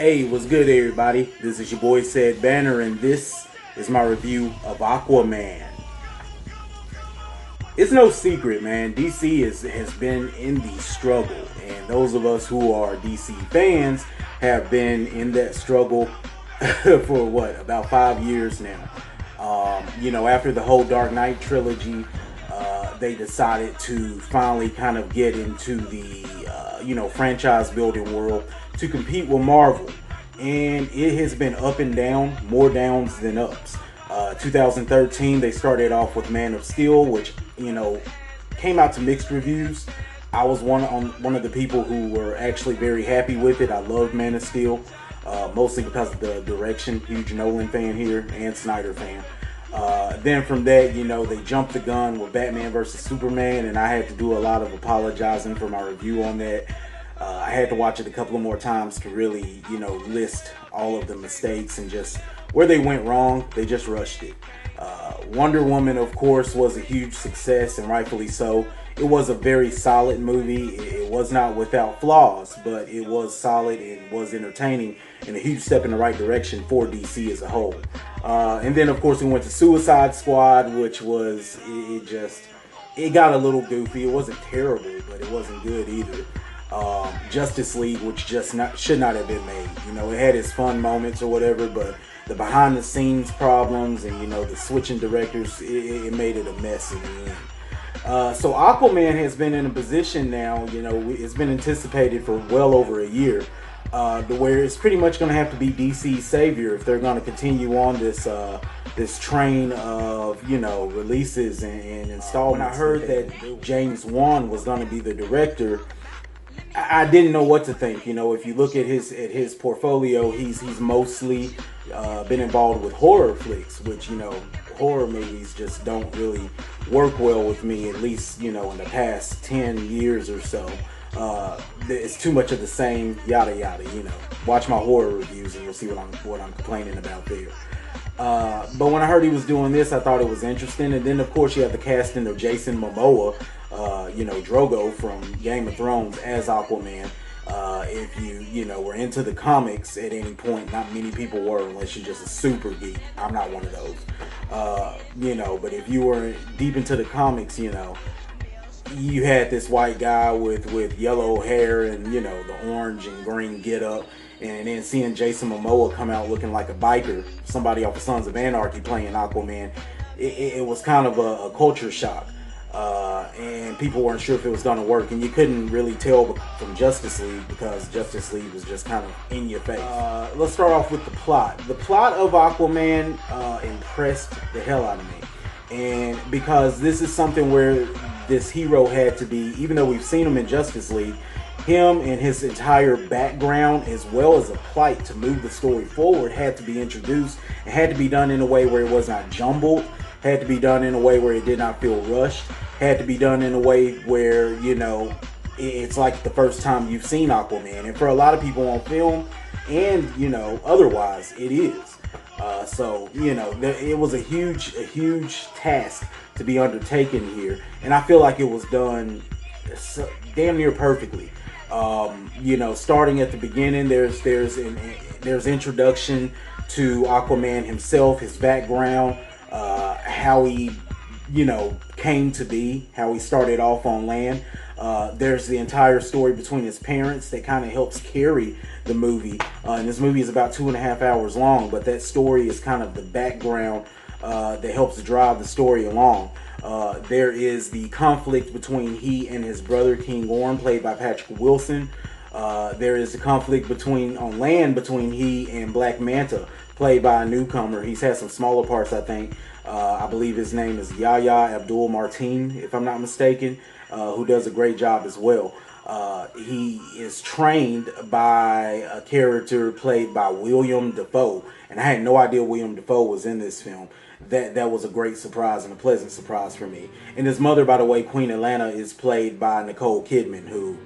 Hey, what's good, everybody? This is your boy Ced Banner, and this is my review of Aquaman. It's no secret, man. DC has been in the struggle, and those of us who are DC fans have been in that struggle for what, about 5 years now. After the whole Dark Knight trilogy, they decided to finally kind of get into the franchise building world to compete with Marvel, and it has been up and down, more downs than ups. 2013, they started off with Man of Steel, which came out to mixed reviews. I was one of the people who were actually very happy with it. I loved Man of Steel, mostly because of the direction. Huge Nolan fan here and Snyder fan. Then from that, they jumped the gun with Batman versus Superman, and I had to do a lot of apologizing for my review on that. I had to watch it a couple of more times to really, list all of the mistakes and just where they went wrong. They just rushed it. Wonder Woman, of course, was a huge success, and rightfully so. It was a very solid movie. It was not without flaws, but it was solid and was entertaining and a huge step in the right direction for DC as a whole. And then, of course, we went to Suicide Squad, which was, it got a little goofy. It wasn't terrible, but it wasn't good either. Justice League, which should not have been made. It had its fun moments or whatever, but the behind the scenes problems and the switching directors, it made it a mess in the end. So Aquaman has been in a position now, it's been anticipated for well over a year, to where it's pretty much going to have to be DC's savior if they're going to continue on this train of releases and installments. When I heard that James Wan was going to be the director, I didn't know what to think. If you look at his portfolio, he's mostly been involved with horror flicks, which horror movies just don't really work well with me. At least in the past 10 years or so, it's too much of the same yada yada. Watch my horror reviews and you'll see what I'm complaining about there. But when I heard he was doing this, I thought it was interesting. And then of course you have the casting of Jason Momoa, Drogo from Game of Thrones as Aquaman. If you were into the comics at any point, not many people were unless you're just a super geek. I'm not one of those. But if you were deep into the comics, you had this white guy with yellow hair and the orange and green getup, and then seeing Jason Momoa come out looking like a biker, somebody off of Sons of Anarchy playing Aquaman, it was kind of a culture shock. And people weren't sure if it was going to work, and you couldn't really tell from Justice League because Justice League was just kind of in your face. Let's start off with the plot. The plot of Aquaman impressed the hell out of me, and because this is something where this hero had to be, even though we've seen him in Justice League, him and his entire background as well as a plight to move the story forward had to be introduced. It had to be done in a way where it was not jumbled, had to be done in a way where it did not feel rushed, had to be done in a way where it's like the first time you've seen Aquaman. And for a lot of people on film and otherwise, it is. It was a huge task to be undertaken here, and I feel like it was done damn near perfectly. Starting at the beginning, there's introduction to Aquaman himself, his background, how he came to be, how he started off on land. There's the entire story between his parents that kind of helps carry the movie. And this movie is about 2.5 hours long, but that story is kind of the background that helps drive the story along. There is the conflict between he and his brother King Orm, played by Patrick Wilson. There is the conflict on land between he and Black Manta, played by a newcomer. He's had some smaller parts, I think. I believe his name is Yahya Abdul Martin, if I'm not mistaken, who does a great job as well. He is trained by a character played by William Dafoe, and I had no idea William Dafoe was in this film. That was a great surprise and a pleasant surprise for me. And his mother, by the way, Queen Atlanta, is played by Nicole Kidman, who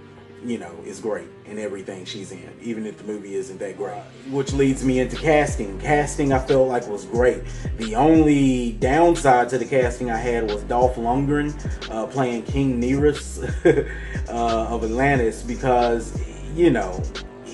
is great in everything she's in, even if the movie isn't that great. Which leads me into casting. Casting, I felt like, was great. The only downside to the casting I had was Dolph Lundgren playing King Nereus of Atlantis, because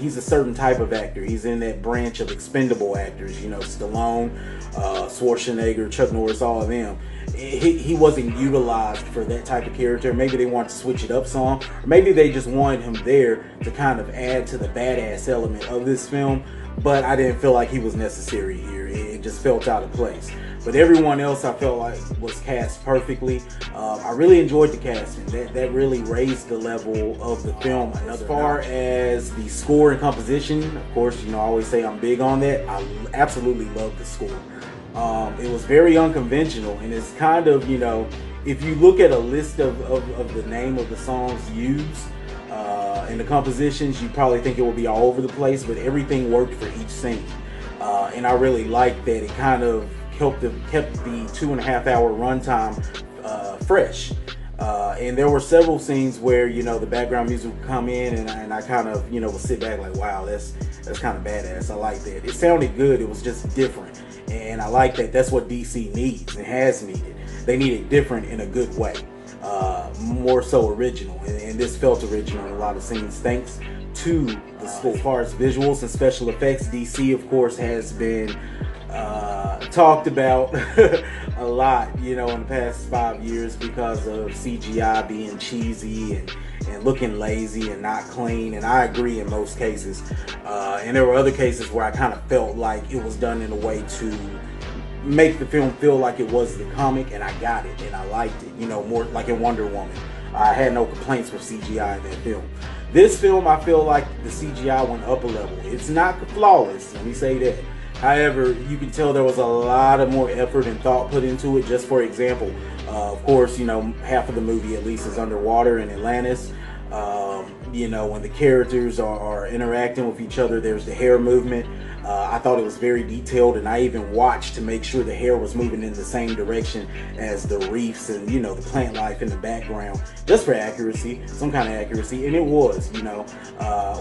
he's a certain type of actor. He's in that branch of expendable actors, you know, Stallone, Schwarzenegger, Chuck Norris, all of them. He wasn't utilized for that type of character. Maybe they wanted to switch it up some, or maybe they just wanted him there to kind of add to the badass element of this film. But I didn't feel like he was necessary here. It just felt out of place. But everyone else I felt like was cast perfectly. I really enjoyed the casting. That really raised the level of the film. As far as the score and composition, of course, you know, I always say I'm big on that. I absolutely love the score. It was very unconventional, and it's kind of, you know, if you look at a list of the name of the songs used and the compositions, you probably think it will be all over the place, but everything worked for each scene. And I really liked that it kind of kept the 2.5 hour runtime fresh. And there were several scenes where, you know, the background music would come in, and I kind of, you know, would sit back like, wow, that's kind of badass. I like that. It sounded good. It was just different. And I like that. That's what DC needs and has needed. They need it different in a good way. More so original. And this felt original in a lot of scenes thanks to the score. As far as visuals and special effects, DC, of course, has been talked about a lot, you know, in the past 5 years because of CGI being cheesy and looking lazy and not clean, and I agree in most cases. And there were other cases where I kind of felt like it was done in a way to make the film feel like it was the comic, and I got it and I liked it, you know, more like in Wonder Woman. I had no complaints with CGI in that film. This film, I feel like the CGI went up a level. It's not flawless, let me say that. However, you can tell there was a lot of more effort and thought put into it. Just for example, of course, you know, half of the movie at least is underwater in Atlantis. You know, when the characters are interacting with each other, there's the hair movement. I thought it was very detailed, and I even watched to make sure the hair was moving in the same direction as the reefs and, you know, the plant life in the background, just for accuracy, some kind of accuracy. And it was, you know,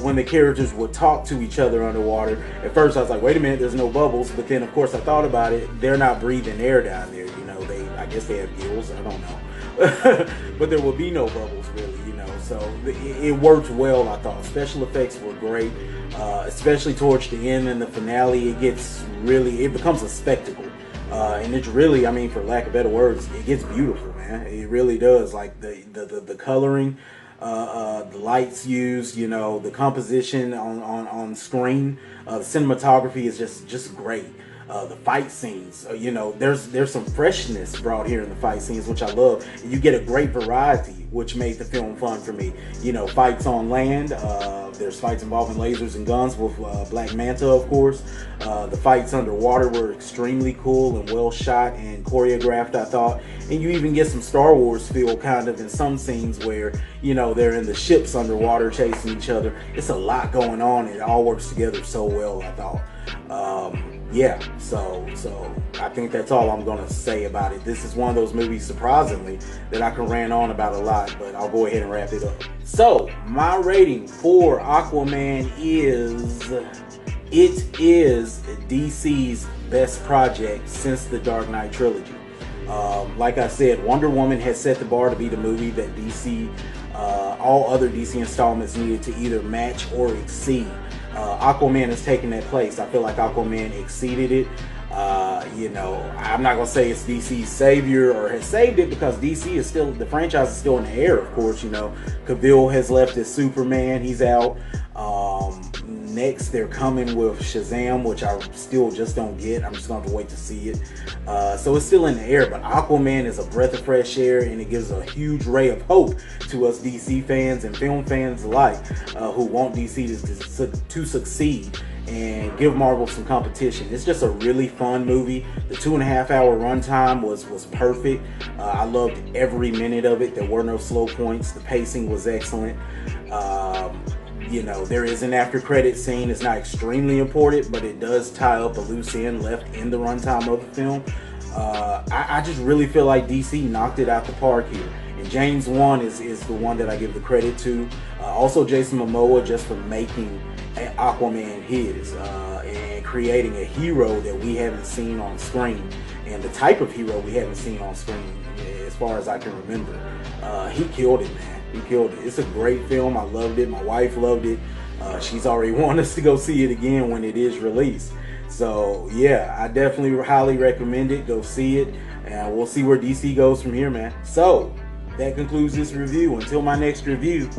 when the characters would talk to each other underwater, at first I was like, wait a minute, there's no bubbles. But then, of course, I thought about it. They're not breathing air down there. You know, I guess they have gills. I don't know. But there will be no bubbles, really, you know. So it worked well, I thought. Special effects were great, especially towards the end and the finale. It becomes a spectacle. And it's really, I mean, for lack of better words, it gets beautiful, man. It really does. Like the coloring, the lights used, you know, the composition on screen, the cinematography is just great. The fight scenes, you know, there's some freshness brought here in the fight scenes, which I love. And you get a great variety, which made the film fun for me. You know, fights on land, there's fights involving lasers and guns with Black Manta, of course. The fights underwater were extremely cool and well shot and choreographed, I thought. And you even get some Star Wars feel kind of in some scenes where, you know, they're in the ships underwater chasing each other. It's a lot going on, and it all works together so well, I thought. Yeah, so I think that's all I'm gonna say about it. This is one of those movies, surprisingly, that I can rant on about a lot, but I'll go ahead and wrap it up. So my rating for Aquaman is DC's best project since the Dark Knight trilogy. Like I said, Wonder Woman has set the bar to be the movie that DC, all other DC installments needed to either match or exceed. Aquaman has taken that place. I feel like Aquaman exceeded it. You know, I'm not gonna say it's DC's savior or has saved it, because DC is still, the franchise is still in the air, of course. You know, Cavill has left as Superman, he's out. Next they're coming with Shazam, which I still just don't get. I'm just gonna have to wait to see it. So it's still in the air, but Aquaman is a breath of fresh air, and it gives a huge ray of hope to us DC fans and film fans alike, who want DC to succeed and give Marvel some competition. It's just a really fun movie. The 2.5 hour runtime was perfect. I loved every minute of it. There were no slow points. The pacing was excellent. You know, there is an after credit scene. It's not extremely important, but it does tie up a loose end left in the runtime of the film. I just really feel like DC knocked it out the park here. And James Wan is the one that I give the credit to. Also Jason Momoa, just for making Aquaman his and creating a hero that we haven't seen on screen, and the type of hero we haven't seen on screen as far as I can remember. He killed it, man. He killed it. It's a great film. I loved it. My wife loved it. She's already wanted us to go see it again when it is released. So yeah, I definitely highly recommend it. Go see it, and we'll see where DC goes from here, man. So that concludes this review. Until my next review,